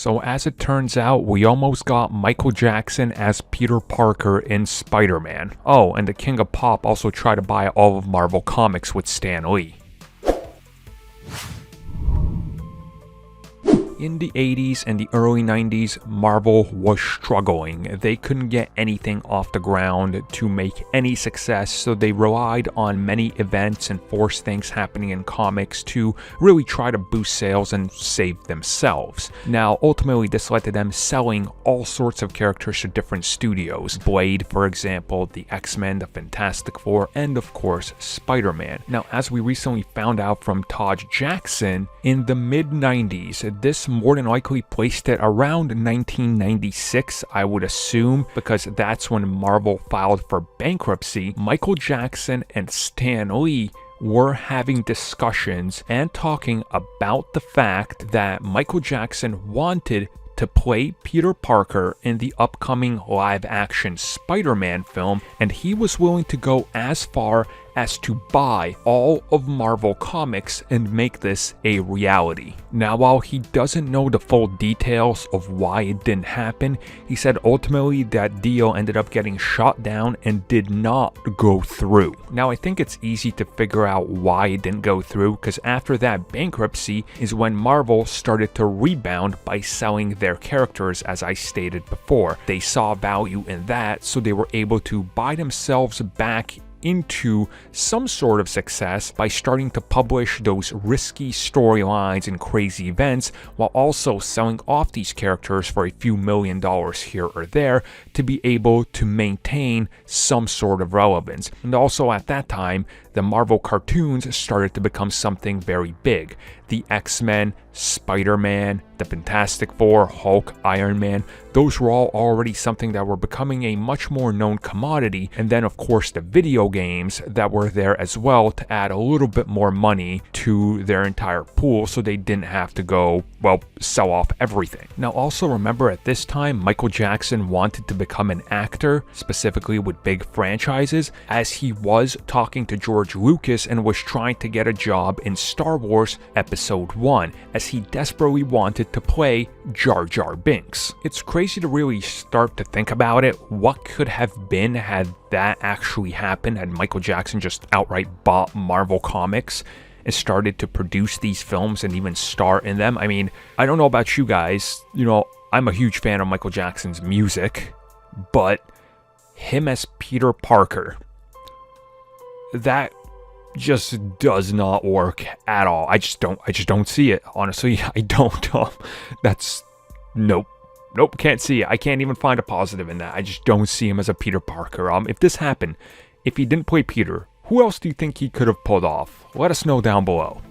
So as it turns out, we almost got Michael Jackson as Peter Parker in Spider-Man. Oh, and the King of Pop also tried to buy all of Marvel Comics with Stan Lee. In the 80s and the early 90s, Marvel was struggling. They couldn't get anything off the ground to make any success, so they relied on many events and forced things happening in comics to really try to boost sales and save themselves. Now, ultimately, this led to them selling all sorts of characters to different studios. Blade, for example, the X-Men, the Fantastic Four, and of course, Spider-Man. Now, as we recently found out from Todd Jackson, in the mid-90s, this more than likely placed it around 1996, I would assume, because that's when Marvel filed for bankruptcy. Michael Jackson and Stan Lee were having discussions and talking about the fact that Michael Jackson wanted to play Peter Parker in the upcoming live-action Spider-Man film, and he was willing to go as far as to buy all of Marvel Comics and make this a reality. Now, while he doesn't know the full details of why it didn't happen, he said ultimately that deal ended up getting shot down and did not go through. Now, I think it's easy to figure out why it didn't go through, because after that bankruptcy is when Marvel started to rebound by selling their characters, as I stated before. They saw value in that, so they were able to buy themselves back into some sort of success by starting to publish those risky storylines and crazy events, while also selling off these characters for a few $1,000,000 here or there to be able to maintain some sort of relevance. And also at that time, the Marvel cartoons started to become something very big. The X-Men, Spider-Man, the Fantastic Four, Hulk, Iron Man, those were all already something that were becoming a much more known commodity. And then of course the video games that were there as well to add a little bit more money to their entire pool, so they didn't have to go, well, sell off everything. Now also remember, at this time, Michael Jackson wanted to become an actor, specifically with big franchises, as he was talking to George Lucas and was trying to get a job in Star Wars Episode 1, as he desperately wanted to play Jar Jar Binks. It's crazy to really start to think about it. What could have been had that actually happened, had Michael Jackson just outright bought Marvel Comics and started to produce these films and even star in them? I mean, I don't know about you guys, I'm a huge fan of Michael Jackson's music, but him as Peter Parker, that just does not work at all. I just don't see it. Honestly, I don't. Nope, can't see it. I can't even find a positive in that. I just don't see him as a Peter Parker. If this happened, if he didn't play Peter, who else do you think he could have pulled off? Let us know down below.